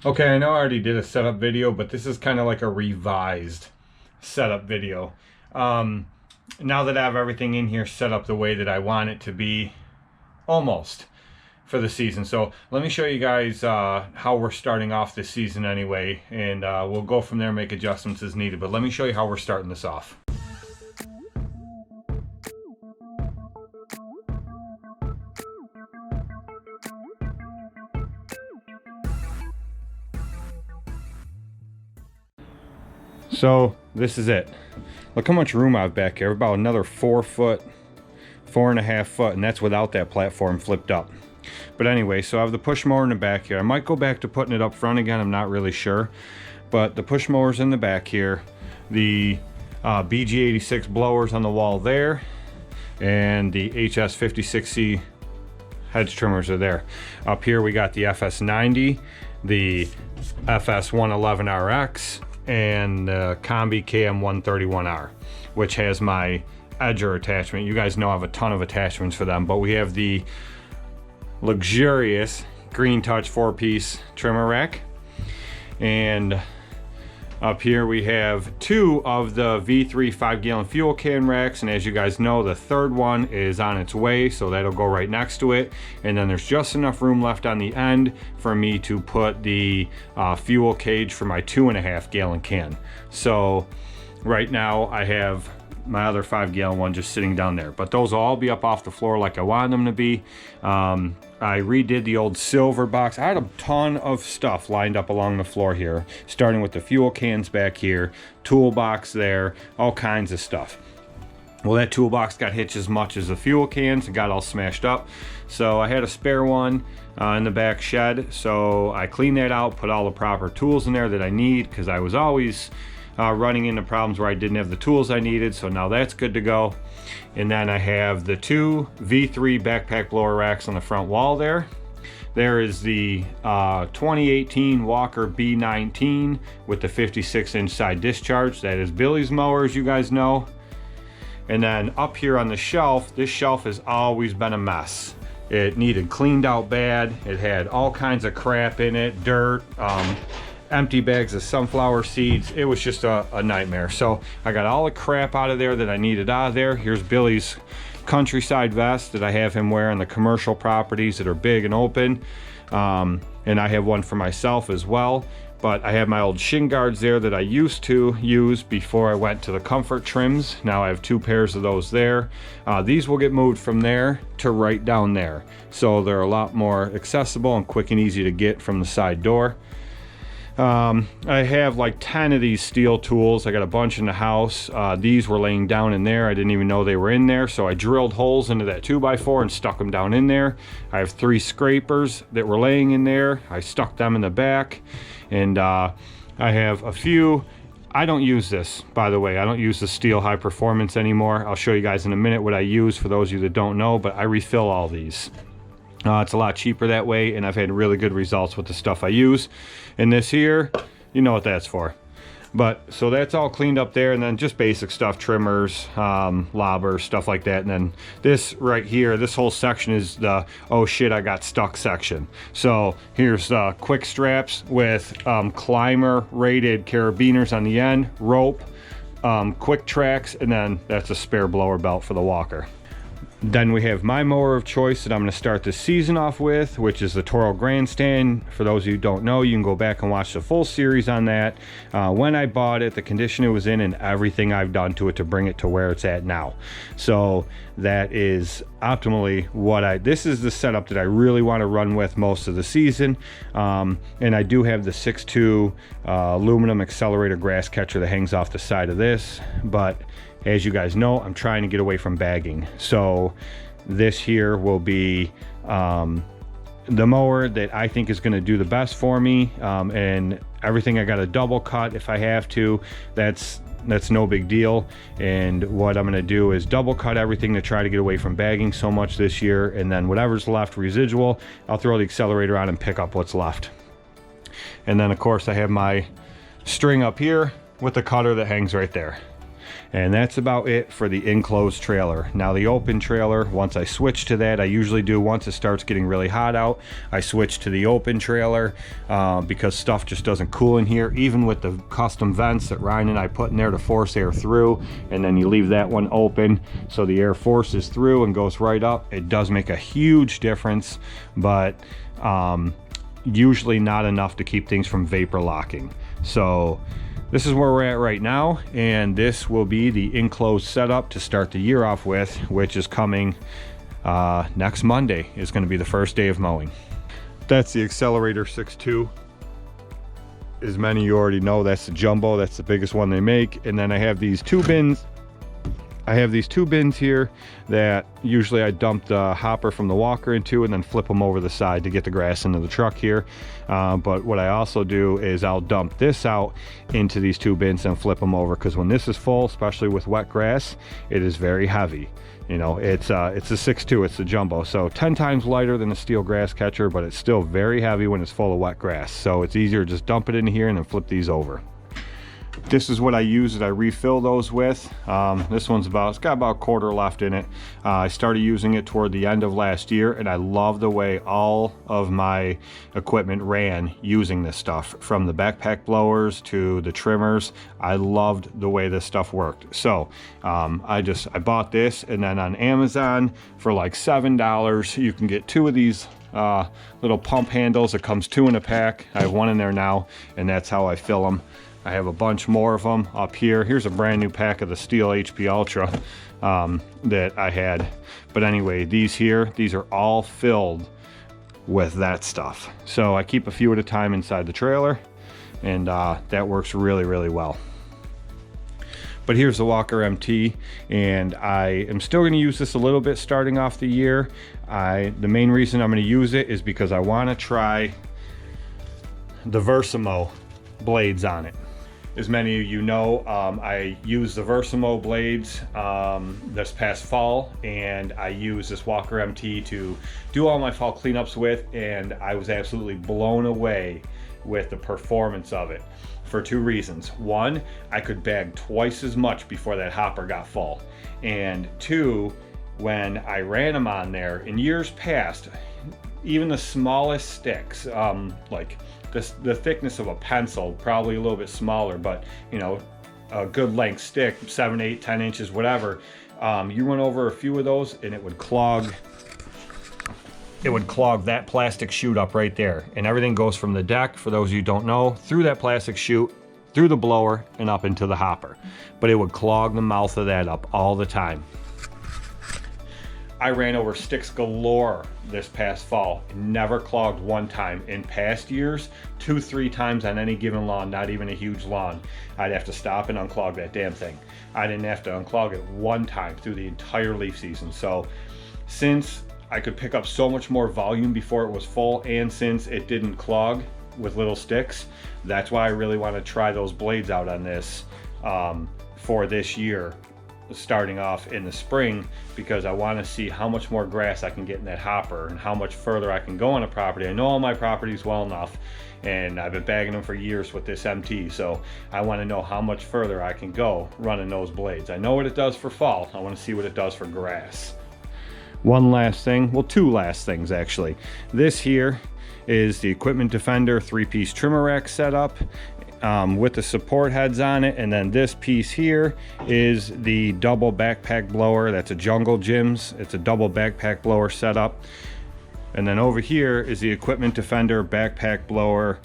Okay, I know I already did a setup video, but this is kind of like a revised setup video. Now that I have everything in here set up the way that I want it to be, almost, for the season. So let me show you guys how we're starting off this season anyway, and we'll go from there and make adjustments as needed. But let me show you how we're starting this off. So this is it. Look how much room I have back here. About another 4 foot, 4.5 foot, and that's without that platform flipped up. But anyway, so I have the push mower in the back here. I might go back to putting it up front again, I'm not really sure. But the push mower's in the back here. The BG86 blowers on the wall there, and the HS56C hedge trimmers are there. Up here we got the FS90, the FS111RX, and the Combi KM131R, which has my edger attachment. You guys know I have a ton of attachments for them, but we have the luxurious Green Touch 4-piece trimmer rack. And up here we have 2 of the V3 5-gallon fuel can racks, and as you guys know, the third one is on its way, so that'll go right next to it. And then there's just enough room left on the end for me to put the fuel cage for my 2.5-gallon can. So right now I have my other 5-gallon one just sitting down there, but those will all be up off the floor like I wanted them to be. I redid the old silver box. I had a ton of stuff lined up along the floor here, starting with the fuel cans back here, toolbox there, all kinds of stuff. Well, that toolbox got hitched as much as the fuel cans and got all smashed up. So I had a spare one in the back shed. So I cleaned that out, put all the proper tools in there that I need, because I was always running into problems where I didn't have the tools I needed. So now that's good to go. And then I have the 2 V3 backpack blower racks on the front wall there. There is the 2018 Walker B19 with the 56-inch side discharge. That is Billy's mower, as you guys know. And then up here on the shelf, this shelf has always been a mess. It needed cleaned out bad. It had all kinds of crap in it, dirt, empty bags of sunflower seeds. It was just a nightmare. So I got all the crap out of there that I needed out of there. Here's Billy's countryside vest that I have him wear on the commercial properties that are big and open. And I have one for myself as well. But I have my old shin guards there that I used to use before I went to the comfort trims. Now I have 2 pairs of those there. These will get moved from there to right down there. So they're a lot more accessible and quick and easy to get from the side door. I have like 10 of these steel tools. I got a bunch in the house. These were laying down in there. I didn't even know they were in there. So I drilled holes into that 2x4 and stuck them down in there. I have 3 scrapers that were laying in there. I stuck them in the back. And I have a few. I don't use this, by the way. I don't use the steel high performance anymore. I'll show you guys in a minute what I use for those of you that don't know, but I refill all these. It's a lot cheaper that way, and I've had really good results with the stuff I use. And this here, you know what that's for. But so that's all cleaned up there, and then just basic stuff, trimmers, lobbers, stuff like that. And then this right here, this whole section is the oh shit I got stuck section. So here's quick straps with climber rated carabiners on the end, rope, quick tracks, and then that's a spare blower belt for the walker. Then we have my mower of choice that I'm going to start this season off with, which is the Toro Grandstand. For those of you who don't know, you can go back and watch the full series on that. When I bought it, the condition it was in, and everything I've done to it to bring it to where it's at now. So that is optimally what this is the setup that I really want to run with most of the season. And I do have the 6.2 aluminum accelerator grass catcher that hangs off the side of this, but as you guys know, I'm trying to get away from bagging. So this here will be the mower that I think is going to do the best for me. And everything I got to double cut if I have to. That's no big deal. And what I'm going to do is double cut everything to try to get away from bagging so much this year. And then whatever's left residual, I'll throw the accelerator on and pick up what's left. And then of course I have my string up here with the cutter that hangs right there. And that's about it for the enclosed trailer. Now the open trailer, once I switch to that, I usually do once it starts getting really hot out, I switch to the open trailer because stuff just doesn't cool in here, even with the custom vents that Ryan and I put in there to force air through. And then you leave that one open so the air forces through and goes right up. It does make a huge difference, but usually not enough to keep things from vapor locking. So this is where we're at right now, and this will be the enclosed setup to start the year off with, which is coming next Monday is going to be the first day of mowing. That's the Accelerator 6.2. As many of you already know, that's the jumbo. That's the biggest one they make. And then I have these two bins. I have these two bins here that usually I dump the hopper from the walker into and then flip them over the side to get the grass into the truck here. But what I also do is I'll dump this out into these two bins and flip them over, because when this is full, especially with wet grass, it is very heavy. You know, it's a 6.2, it's the jumbo, so 10 times lighter than a steel grass catcher, but it's still very heavy when it's full of wet grass. So it's easier to just dump it in here and then flip these over. This is what I use that I refill those with. This one's it's got about a quarter left in it. I started using it toward the end of last year, and I love the way all of my equipment ran using this stuff, from the backpack blowers to the trimmers. I loved the way this stuff worked. So I bought this, and then on Amazon for like $7 you can get two of these little pump handles. It comes two in a pack. I have one in there now, and that's how I fill them. I have a bunch more of them up here. Here's a brand new pack of the Steel HP Ultra that I had. But anyway, these are all filled with that stuff. So I keep a few at a time inside the trailer, and that works really, really well. But here's the Walker MT, and I am still going to use this a little bit starting off the year. The main reason I'm going to use it is because I want to try the Versamo blades on it. As many of you know, I used the Versamo blades this past fall, and I used this Walker MT to do all my fall cleanups with, and I was absolutely blown away with the performance of it for two reasons. One, I could bag twice as much before that hopper got full, and two, when I ran them on there in years past, even the smallest sticks, like the thickness of a pencil, probably a little bit smaller, but you know, a good length stick, 7, 8, 10 inches, whatever, you went over a few of those and it would clog that plastic chute up right there. And everything goes from the deck, for those of you who don't know, through that plastic chute, through the blower, and up into the hopper. But it would clog the mouth of that up all the time. I ran over sticks galore this past fall. It never clogged one time. In past years, 2-3 times on any given lawn, not even a huge lawn, I'd have to stop and unclog that damn thing. I didn't have to unclog it one time through the entire leaf season. So since I could pick up so much more volume before it was full, and since it didn't clog with little sticks, that's why I really want to try those blades out on this for this year, starting off in the spring, because I want to see how much more grass I can get in that hopper and how much further I can go on a property. I know all my properties well enough, and I've been bagging them for years with this MT, so I want to know how much further I can go running those blades. I know what it does for fall. I want to see what it does for grass. One last thing, well, two last things actually. This here is the Equipment Defender 3-piece trimmer rack setup with the support heads on it, and then this piece here is the double backpack blower. That's a Jungle Jim's. It's a double backpack blower setup. And then over here is the Equipment Defender backpack blower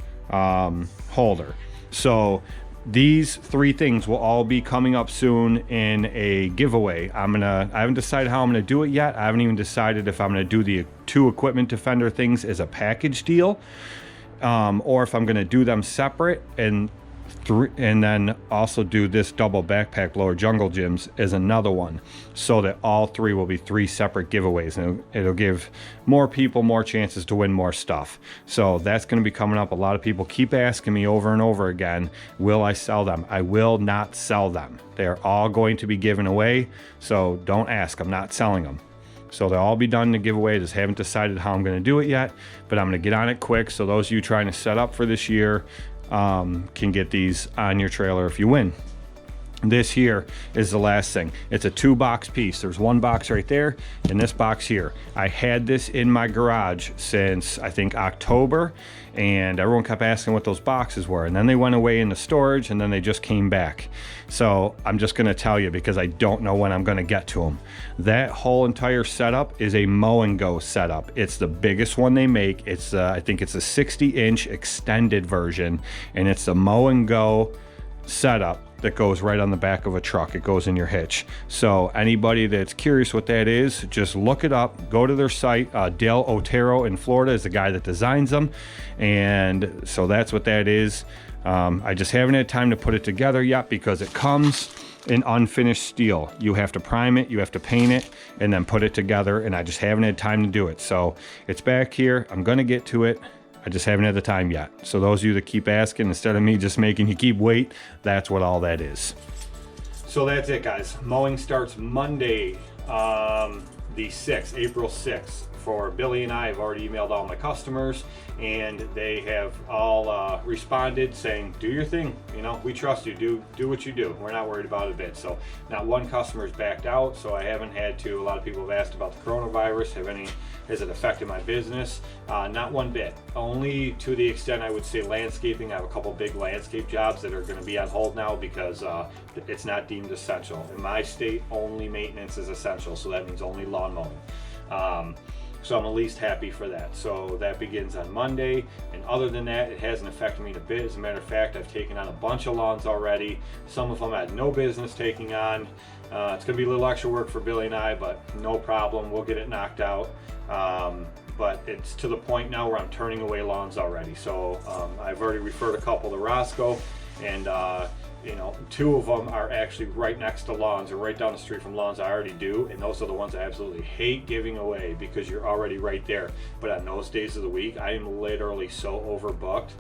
holder. So these three things will all be coming up soon in a giveaway. I haven't decided how I'm gonna do it yet. I haven't even decided if I'm gonna do the two Equipment Defender things as a package deal, or if I'm gonna do them separate and then also do this double backpack blower Jungle Jim's as another one, so that all three will be 3 separate giveaways, and it'll give more people more chances to win more stuff. So that's going to be coming up. A lot of people keep asking me over and over again, will I sell them? I will not sell them. They're all going to be given away, so don't ask. I'm not selling them. So they'll all be done in the giveaway. Just haven't decided how I'm going to do it yet, but I'm going to get on it quick, so those of you trying to set up for this year can get these on your trailer if you win. This here is the last thing. It's a 2-box piece. There's 1 box right there and this box here. I had this in my garage since I think October, and everyone kept asking what those boxes were, and then they went away into storage and then they just came back. So I'm just going to tell you because I don't know when I'm going to get to them. That whole entire setup is a Mow and Go setup. It's the biggest one they make. It's I think it's a 60-inch extended version, and it's the Mow and Go setup that goes right on the back of a truck. It goes in your hitch. So anybody that's curious what that is, just look it up, go to their site. Dale Otero in Florida is the guy that designs them, and so that's what that is. I just haven't had time to put it together yet because it comes in unfinished steel. You have to prime it, you have to paint it, and then put it together, and I just haven't had time to do it. So it's back here. I'm gonna get to it. I just haven't had the time yet. So those of you that keep asking, instead of me just making you keep wait, that's what all that is. So that's it, guys. Mowing starts Monday, the 6th, April 6th. For Billy and I have already emailed all my customers, and they have all responded saying, do your thing, you know, we trust you, do what you do. We're not worried about it a bit. So not one customer's backed out, so I haven't had to. A lot of people have asked about the coronavirus. Has it affected my business? Not one bit. Only to the extent I would say landscaping. I have a couple big landscape jobs that are going to be on hold now because it's not deemed essential. In my state, only maintenance is essential, so that means only lawn mowing. So I'm at least happy for that. So that begins on Monday, and other than that, it hasn't affected me a bit. As a matter of fact, I've taken on a bunch of lawns already. Some of them I had no business taking on. It's gonna be a little extra work for Billy and I, but no problem, we'll get it knocked out. But it's to the point now where I'm turning away lawns already. So I've already referred a couple to Roscoe, and you know, 2 of them are actually right next to lawns or right down the street from lawns I already do, and those are the ones I absolutely hate giving away because you're already right there. But on those days of the week, I am literally so overbooked.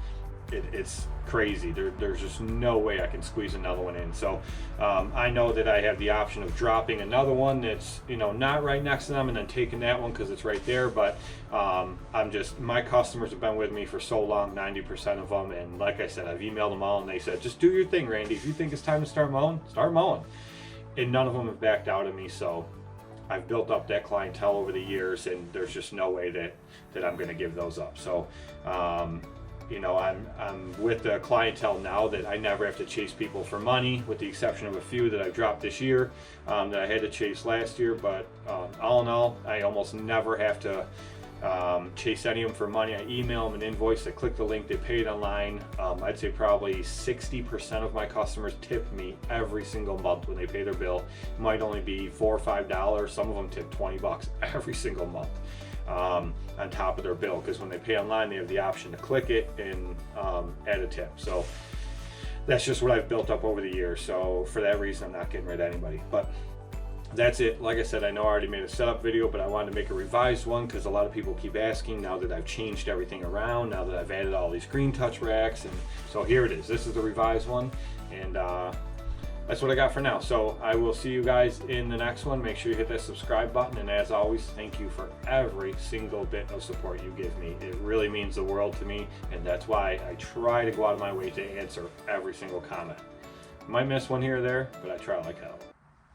It's crazy. There's just no way I can squeeze another one in. So I know that I have the option of dropping another one that's, you know, not right next to them and then taking that one because it's right there. But my customers have been with me for so long, 90% of them. And like I said, I've emailed them all and they said, just do your thing, Randy. If you think it's time to start mowing, start mowing. And none of them have backed out of me. So I've built up that clientele over the years, and there's just no way that I'm going to give those up. So, you know, I'm with the clientele now that I never have to chase people for money, with the exception of a few that I've dropped this year that I had to chase last year. But all in all, I almost never have to chase any of them for money. I email them an invoice, they click the link, they pay it online. I'd say probably 60% of my customers tip me every single month when they pay their bill. It might only be $4 or $5. Some of them tip $20 every single month. On top of their bill, because when they pay online they have the option to click it and add a tip. So that's just what I've built up over the years. So for that reason, I'm not getting rid of anybody. But that's it. Like I said, I know I already made a setup video, but I wanted to make a revised one because a lot of people keep asking now that I've changed everything around, now that I've added all these green touch racks. And so here it is. This is the revised one, and that's what I got for now. So I will see you guys in the next one. Make sure you hit that subscribe button, and as always, thank you for every single bit of support you give me. It really means the world to me, and that's why I try to go out of my way to answer every single comment. Might miss one here or there, but I try like hell.